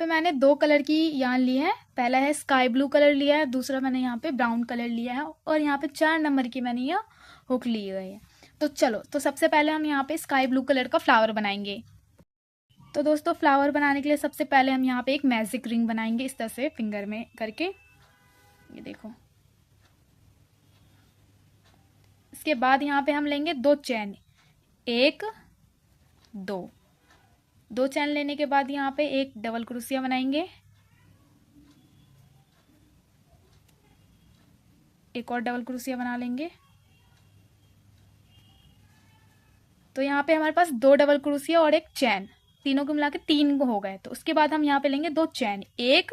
मैंने दो कलर की यार्न ली है। पहला है स्काई ब्लू कलर लिया है, दूसरा मैंने यहाँ पे ब्राउन कलर लिया है और यहाँ पे 4 नंबर की मैंने यह हुक ली गई है। तो चलो, तो सबसे पहले हम यहाँ पे स्काई ब्लू कलर का फ्लावर बनाएंगे। तो दोस्तों, फ्लावर बनाने के लिए सबसे पहले हम यहाँ पे एक मैजिक रिंग बनाएंगे इस तरह से फिंगर में करके, ये देखो। इसके बाद यहाँ पे हम लेंगे 2 चैन, 1 2 चैन लेने के बाद यहाँ पे एक डबल क्रोशिया बनाएंगे, एक और डबल क्रोशिया बना लेंगे। तो यहाँ पे हमारे पास 2 डबल क्रोशिया और एक चैन, तीनों को मिला के 3 हो गए। तो उसके बाद हम यहाँ पे लेंगे 2 चैन, 1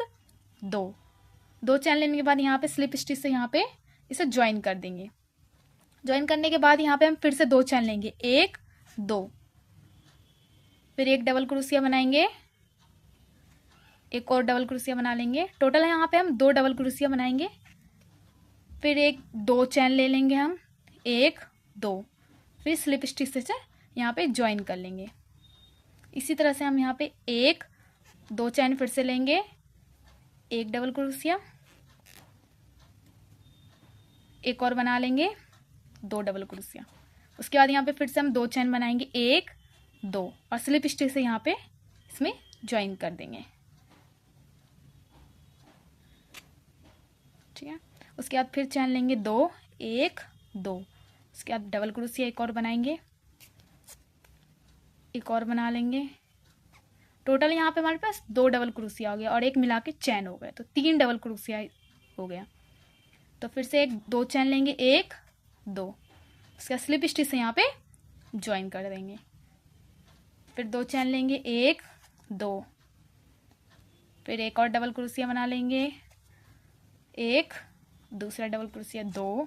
2 चैन लेने के बाद यहाँ पे स्लिप स्टिच से यहाँ पे इसे ज्वाइन कर देंगे। ज्वाइन करने के बाद यहाँ पे हम फिर से 2 चैन लेंगे, 1 2, फिर एक डबल क्रोशिया बनाएंगे, एक और डबल क्रोशिया बना लेंगे। टोटल यहाँ पे हम 2 डबल क्रोशिया बनाएंगे। फिर एक 2 चैन ले लेंगे हम, 1 2, फिर स्लिप स्टिच से यहाँ पे ज्वाइन कर लेंगे। इसी तरह से हम यहाँ पे 1 2 चैन फिर से लेंगे, एक डबल क्रोशिया, एक और बना लेंगे, 2 डबल क्रोशिया। उसके बाद यहाँ पे फिर से हम 2 चैन बनाएंगे, 1 2, और स्लिप स्टिच से यहाँ पे इसमें ज्वाइन कर देंगे। ठीक है। उसके बाद फिर चैन लेंगे 2 1 2, उसके बाद डबल क्रोशिया एक और बनाएंगे, एक और बना लेंगे। टोटल यहाँ पे हमारे पास 2 डबल क्रोशिया हो गया और एक मिला के चैन हो गए, तो 3 डबल क्रोशिया हो गया। तो फिर से एक 2 चैन लेंगे, 1 2, उसका स्लिप स्टिच से यहाँ पे ज्वाइन कर देंगे। फिर 2 चैन लेंगे, 1 2, फिर एक और डबल क्रोशिया बना लेंगे, एक दूसरा डबल क्रोशिया 2,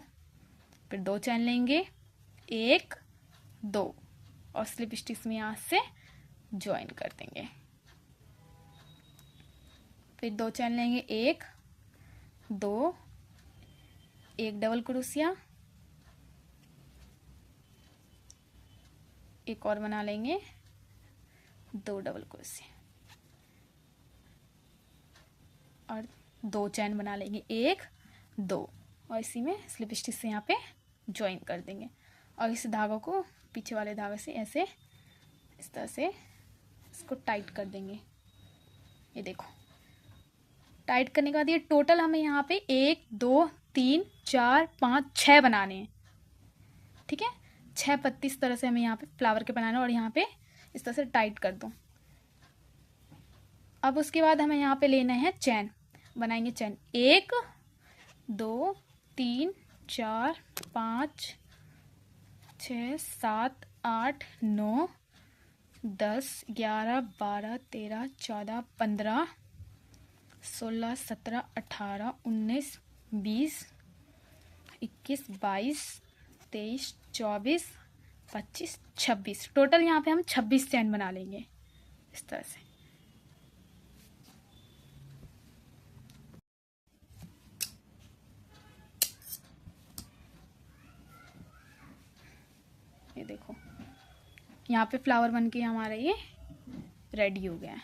फिर 2 चैन लेंगे, 1 2, और स्लिप स्टिच में यहाँ से ज्वाइन कर देंगे। फिर 2 चैन लेंगे, 1 2, एक डबल क्रोशिया, एक और बना लेंगे, 2 डबल क्रोशिया, और 2 चैन बना लेंगे, 1 2, और इसी में स्लिप स्टिच से यहाँ पे ज्वाइन कर देंगे। और इस धागों को पीछे वाले धागे से ऐसे इस तरह से इसको टाइट कर देंगे। ये देखो, टाइट करने के बाद ये टोटल हमें यहाँ पे 1 2 3 4 5 6 बनाने हैं। ठीक है, 6 पत्ती इस तरह से हमें यहाँ पे फ्लावर के बनाने, और यहाँ पे इस तरह से टाइट कर दो। अब उसके बाद हमें यहाँ पे लेना है चैन, बनाएंगे चैन, 1 2 3 4 5 6 7 8 9 10 11 12 13 14 15 16 17 18 19 20 21 22 23 24 25 26, टोटल यहाँ पे हम 26 चैन बना लेंगे इस तरह से। ये देखो, यहाँ पे फ्लावर बन के हमारा ये रेडी हो गया है।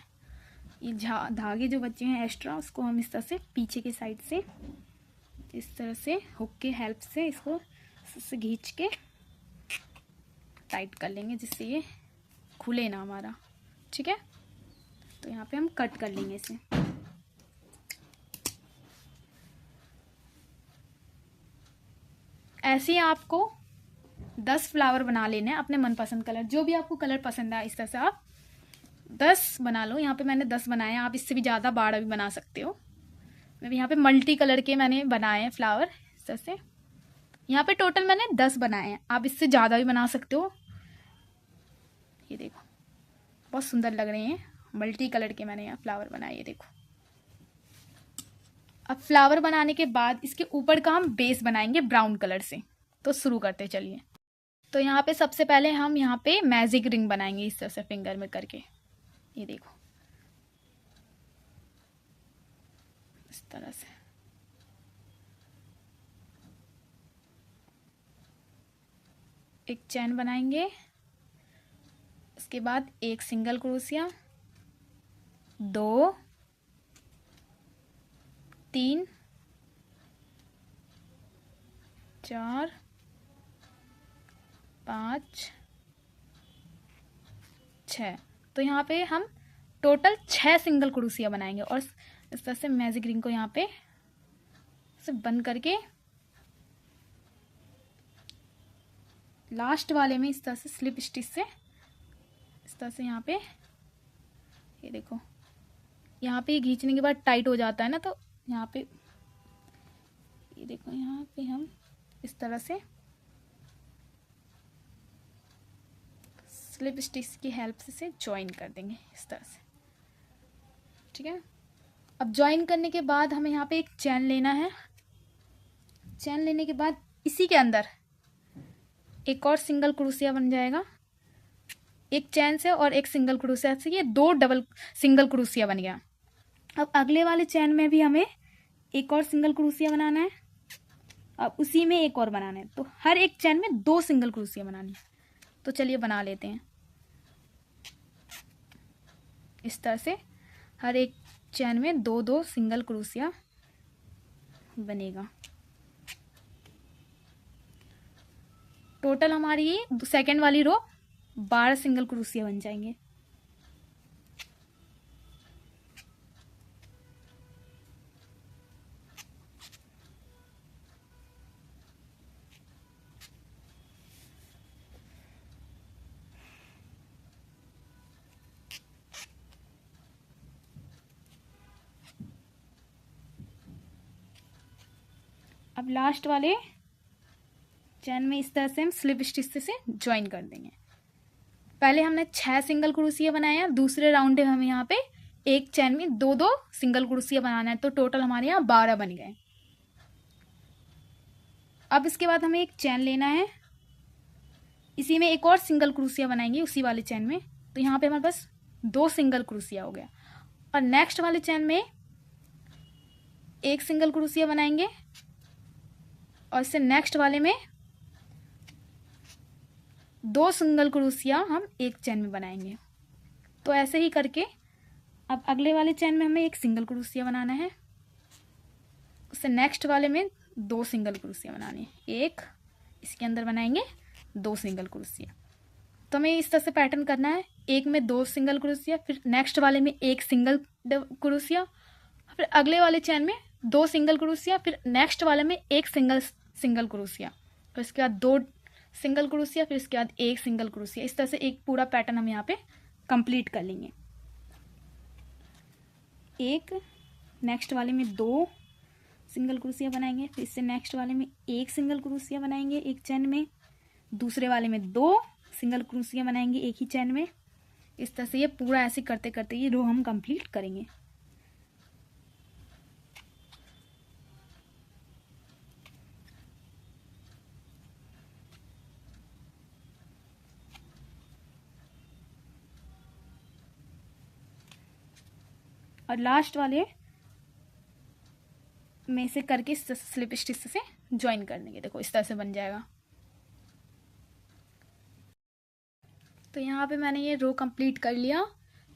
ये धागे जो बचे हैं एक्स्ट्रा, उसको हम इस तरह से पीछे के साइड से इस तरह से हुक के हेल्प से इसको खींच के टाइट कर लेंगे, जिससे ये खुले ना हमारा। ठीक है, तो यहाँ पे हम कट कर लेंगे इसे। ऐसे ही आपको 10 फ्लावर बना लेने हैं अपने मनपसंद कलर, जो भी आपको कलर पसंद है इस तरह से आप 10 बना लो। यहाँ पे मैंने 10 बनाए हैं, आप इससे भी ज़्यादा बारह भी बना सकते हो। मैं यहाँ पे मल्टी कलर के मैंने बनाए हैं फ्लावर इस तरह से। यहाँ पे टोटल मैंने 10 बनाए हैं, आप इससे ज़्यादा भी बना सकते हो। ये देखो, बहुत सुंदर लग रहे हैं, मल्टी कलर के मैंने यहाँ फ्लावर बनाए। ये देखो, अब फ्लावर बनाने के बाद इसके ऊपर का हम बेस बनाएंगे ब्राउन कलर से। तो शुरू करते चलिए। तो यहाँ पे सबसे पहले हम यहाँ पे मैजिक रिंग बनाएंगे इस तरह से फिंगर में करके। ये देखो, इस तरह से एक चैन बनाएंगे, उसके बाद एक सिंगल क्रोशिया, 2 3 4 5 6। तो यहाँ पे हम टोटल 6 सिंगल क्रोशिया बनाएंगे और इस तरह से मैजिक रिंग को यहाँ पे से बंद करके लास्ट वाले में इस तरह से स्लिप स्टिच से इस तरह से यहाँ पे ये देखो, यहाँ पे खींचने के बाद टाइट हो जाता है ना, तो यहाँ पे ये देखो, यहाँ पे हम इस तरह से स्लिप स्टिच की हेल्प से ज्वाइन कर देंगे इस तरह से। ठीक है, अब ज्वाइन करने के बाद हमें यहाँ पे एक चैन लेना है। चैन लेने के बाद इसी के अंदर एक और सिंगल क्रोशिया बन जाएगा, एक चैन से और एक सिंगल क्रोशिया से, ये 2 डबल सिंगल क्रोशिया बन गया। अब अगले वाले चैन में भी हमें एक और सिंगल क्रोशिया बनाना है, अब उसी में एक और बनाना है, तो हर एक चैन में 2 सिंगल क्रोशिया बनानी है। तो चलिए बना लेते हैं। इस तरह से हर एक चैन में 2-2 सिंगल क्रोशिया बनेगा। टोटल हमारी ये सेकेंड वाली रो 12 सिंगल क्रोशिया बन जाएंगे। अब लास्ट वाले चैन में इस तरह से हम स्लिप स्टिच से ज्वाइन कर देंगे। पहले हमने 6 सिंगल क्रोशिया बनाया, दूसरे राउंड में हमें यहाँ पे एक चैन में 2-2 सिंगल क्रोशिया बनाना है, तो टोटल हमारे यहाँ 12 बन गए। अब इसके बाद हमें एक चैन लेना है, इसी में एक और सिंगल क्रोशिया बनाएंगे उसी वाले चैन में, तो यहाँ पे हमारे पास 2 सिंगल क्रोशिया हो गया। और नेक्स्ट वाले चैन में एक सिंगल क्रोशिया बनाएंगे और इससे नेक्स्ट वाले में 2 सिंगल क्रोशिया हम एक चैन में बनाएंगे। तो ऐसे ही करके अब अगले वाले चैन में हमें एक सिंगल क्रोशिया बनाना है, उससे नेक्स्ट वाले में 2 सिंगल क्रोशिया बनानी है, एक इसके अंदर बनाएंगे 2 सिंगल क्रोशिया। तो हमें इस तरह से पैटर्न करना है, एक में 2 सिंगल क्रोशिया, फिर नेक्स्ट वाले में एक सिंगल क्रोशिया, फिर अगले वाले चैन में 2 सिंगल क्रोशिया, फिर नेक्स्ट वाले में एक सिंगल क्रोशिया, फिर इसके बाद 2 सिंगल क्रोशिया, फिर इसके बाद एक सिंगल क्रोशिया। इस तरह से एक पूरा पैटर्न हम यहाँ पे कंप्लीट कर लेंगे। एक नेक्स्ट वाले में 2 सिंगल क्रोशिया बनाएंगे, फिर इससे नेक्स्ट वाले में एक सिंगल क्रोशिया बनाएंगे एक चैन में, दूसरे वाले में 2 सिंगल क्रोशिया बनाएंगे एक ही चैन में। इस तरह से ये पूरा ऐसे करते करते ये रो हम कंप्लीट करेंगे। और लास्ट वाले में से करके स्लिप स्टिच से ज्वाइन कर देंगे। देखो इस तरह से बन जाएगा। तो यहाँ पे मैंने ये रो कंप्लीट कर लिया,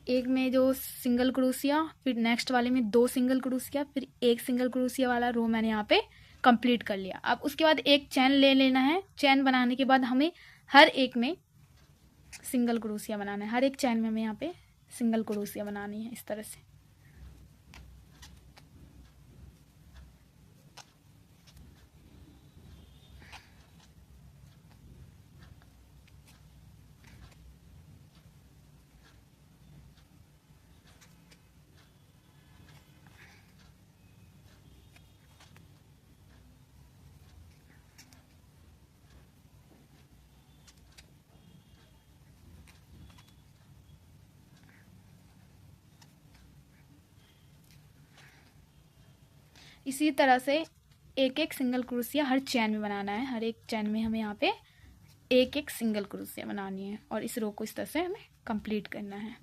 एक में जो सिंगल क्रोशिया, फिर नेक्स्ट वाले में 2 सिंगल क्रोशिया, फिर एक सिंगल क्रोशिया वाला रो मैंने यहाँ पे कंप्लीट कर लिया। अब उसके बाद एक चैन ले लेना है, चैन बनाने के बाद हमें हर एक में सिंगल क्रोशिया बनाना है, हर एक चैन में हमें यहाँ पे सिंगल क्रोशिया बनानी है इस तरह से। इसी तरह से एक एक सिंगल क्रोशिया हर चैन में बनाना है, हर एक चैन में हमें यहाँ पे एक एक सिंगल क्रोशिया बनानी है और इस रो को इस तरह से हमें कंप्लीट करना है।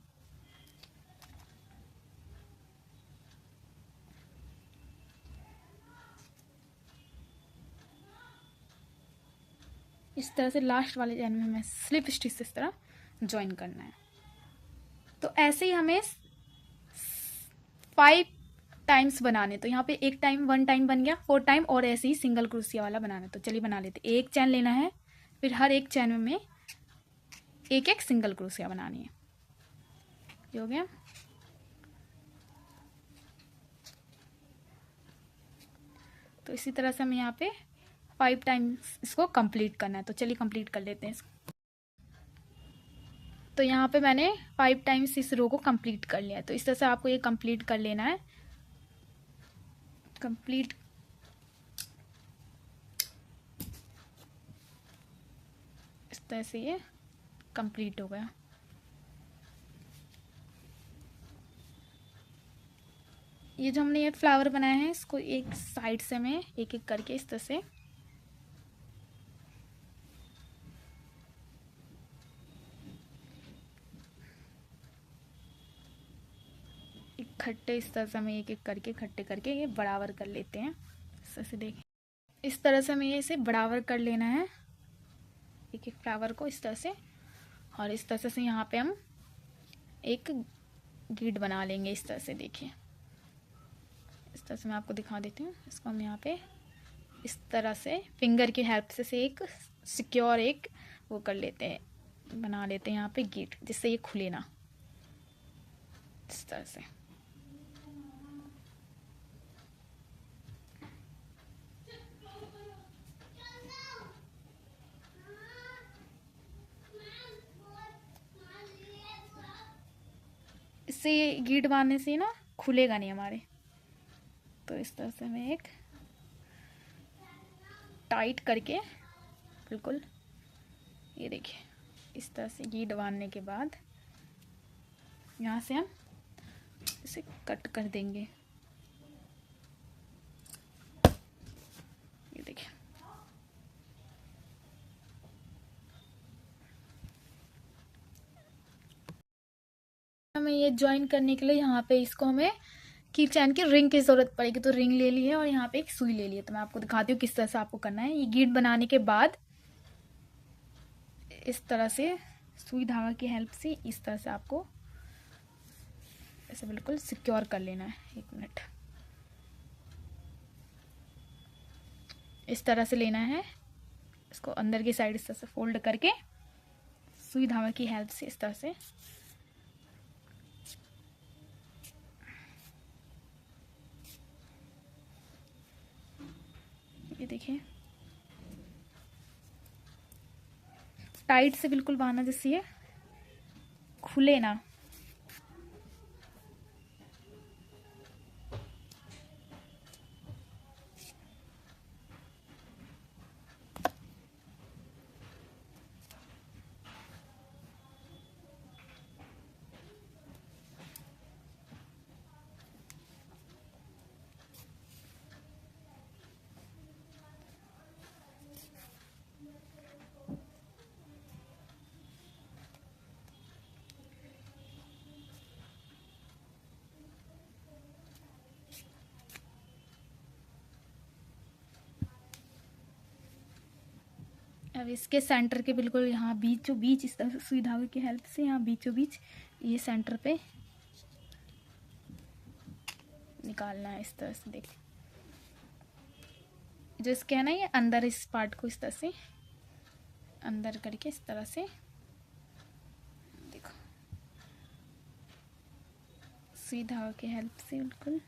इस तरह से लास्ट वाले चैन में हमें स्लिप स्टिच इस तरह ज्वाइन करना है। तो ऐसे ही हमें टाइम्स बनाने, तो यहाँ पे एक टाइम 1 टाइम बन गया, 4 टाइम, और ऐसे ही सिंगल क्रोशिया वाला बनाना। तो चलिए बना लेते। एक चैन लेना है, फिर हर एक चैन में एक एक सिंगल क्रोशिया बनानी है। ये हो गया। तो इसी तरह से हमें यहाँ पे 5 टाइम्स इसको कंप्लीट करना है। तो चलिए कंप्लीट कर लेते हैं इसको। तो यहाँ पे मैंने 5 टाइम्स इस रो को कंप्लीट कर लिया है। तो इस तरह से आपको ये कंप्लीट कर लेना है। कंप्लीट इस तरह से ये कंप्लीट हो गया। ये जो हमने ये फ्लावर बनाया है, इसको एक साइड से मैं एक एक करके इस तरह से इकट्ठे, इस तरह से हमें एक एक करके इकट्ठे करके ये बराबर कर लेते हैं। इस तरह से देखिए, इस तरह से हमें ये इसे बराबर कर लेना है, एक एक फ्लावर को इस तरह से। और इस तरह से यहाँ पे हम एक गीट बना लेंगे इस तरह से। देखिए इस तरह से मैं आपको दिखा देती हूँ। इसको हम यहाँ पे इस तरह से फिंगर की हेल्प से एक सिक्योर एक वो कर लेते हैं, बना लेते हैं यहाँ पे गीट, जिससे ये खुले ना, इस तरह से। इससे ये गीट बांधने से ना खुलेगा नहीं हमारे। तो इस तरह से हमें एक टाइट करके बिल्कुल, ये देखिए इस तरह से गीट बांधने के बाद यहाँ से हम इसे कट कर देंगे। ये देखिए हमें ये ज्वाइन करने के लिए यहाँ पे इसको हमें की चैन की रिंग की जरूरत पड़ेगी। तो रिंग ले ली है और यहाँ पे एक सुई ले ली है। तो मैं आपको दिखाती हूँ किस तरह से आपको करना है। ये गीट बनाने के बाद इस तरह से सुई धागा की हेल्प से इस तरह से आपको ऐसे बिल्कुल सिक्योर कर लेना है। 1 मिनट, इस तरह से लेना है। इसको अंदर की साइड इस तरह से फोल्ड करके सुई धागा की हेल्प से इस तरह से ये देखिए टाइट से बिल्कुल बांधना, जिससे ये खुले ना। अब इसके सेंटर के बिल्कुल यहाँ बीचों बीच इस तरह से सुई धागे की हेल्प से यहाँ बीचों बीच ये सेंटर पे निकालना है। इस तरह से देखिए, जो इसके है ना ये अंदर इस पार्ट को इस तरह से अंदर करके इस तरह से देखो सुई धागे की हेल्प से बिल्कुल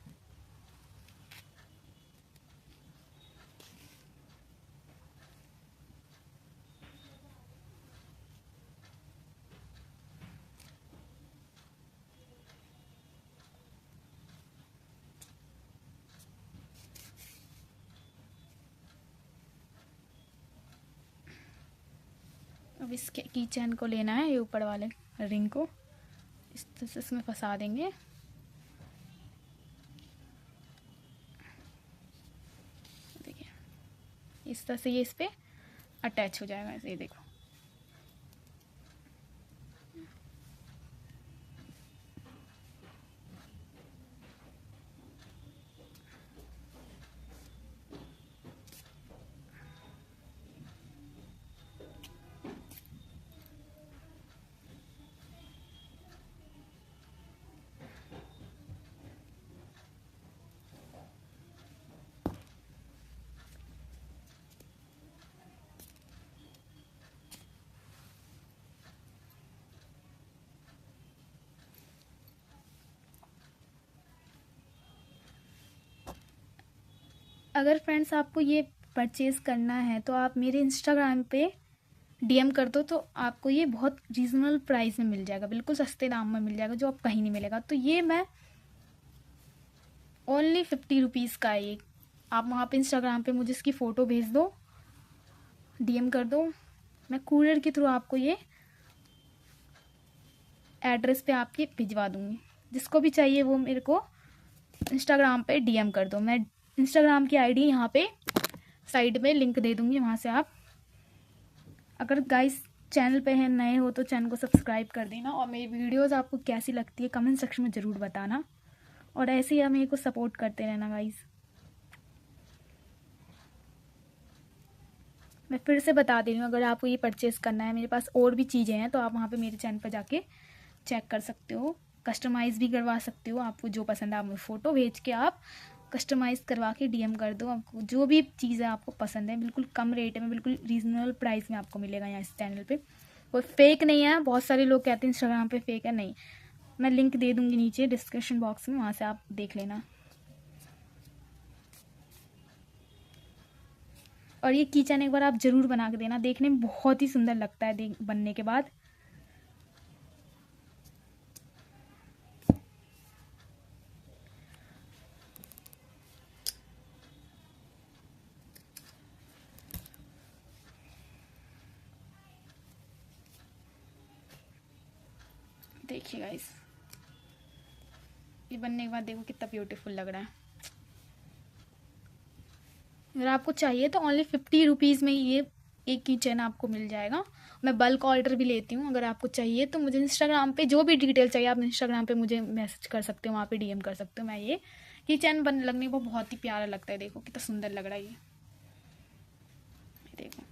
अब इसके की चैन को लेना है, ये ऊपर वाले रिंग को इस तरह से इसमें फंसा देंगे। देखिए इस तरह से ये इस पे अटैच हो जाएगा ऐसे। ये देखो अगर फ्रेंड्स आपको ये परचेज़ करना है तो आप मेरे इंस्टाग्राम पे डीएम कर दो, तो आपको ये बहुत रीज़नेबल प्राइस में मिल जाएगा, बिल्कुल सस्ते दाम में मिल जाएगा, जो आप कहीं नहीं मिलेगा। तो ये मैं ओनली 50 रुपीज़ का है ये। आप वहाँ पे इंस्टाग्राम पे मुझे इसकी फ़ोटो भेज दो, डीएम कर दो, मैं कुरियर के थ्रू आपको ये एड्रेस पे आपके भिजवा दूँगी। जिसको भी चाहिए वो मेरे को इंस्टाग्राम पे डीएम कर दो। मैं इंस्टाग्राम की आईडी यहाँ पे साइड में लिंक दे दूँगी, वहाँ से आप, अगर गाइस चैनल पे है नए हो तो चैनल को सब्सक्राइब कर देना, और मेरी वीडियोस आपको कैसी लगती है कमेंट सेक्शन में ज़रूर बताना, और ऐसे ही आप मेरे को सपोर्ट करते रहना गाइस। मैं फिर से बता दे रही हूँ, अगर आपको ये परचेज़ करना है, मेरे पास और भी चीज़ें हैं, तो आप वहाँ पे मेरे चैनल पर जाके चेक कर सकते हो, कस्टमाइज़ भी करवा सकते हो। आपको जो पसंद है आप मुझे फ़ोटो भेज के आप कस्टमाइज़ करवा के डीएम कर दो। आपको जो भी चीज़ें आपको पसंद है बिल्कुल कम रेट में, बिल्कुल रीज़नेबल प्राइस में आपको मिलेगा यहाँ इस चैनल पे। कोई फेक नहीं है, बहुत सारे लोग कहते हैं इंस्टाग्राम पे फेक है, नहीं। मैं लिंक दे दूँगी नीचे डिस्क्रिप्शन बॉक्स में, वहाँ से आप देख लेना। और ये किचन एक बार आप ज़रूर बना के देना, देखने में बहुत ही सुंदर लगता है बनने के बाद। देखिए गाइस, ये बनने के बाद देखो कितना ब्यूटीफुल लग रहा है। अगर आपको चाहिए तो ओनली 50 रुपीज़ में ये एक किचन आपको मिल जाएगा। मैं बल्क ऑर्डर भी लेती हूँ, अगर आपको चाहिए तो मुझे इंस्टाग्राम पे जो भी डिटेल चाहिए आप इंस्टाग्राम पे मुझे मैसेज कर सकते हो, वहाँ पे डीएम कर सकते हो। मैं ये किचन लगने को बहुत ही प्यारा लगता है, देखो कितना सुंदर लग रहा है ये देखो।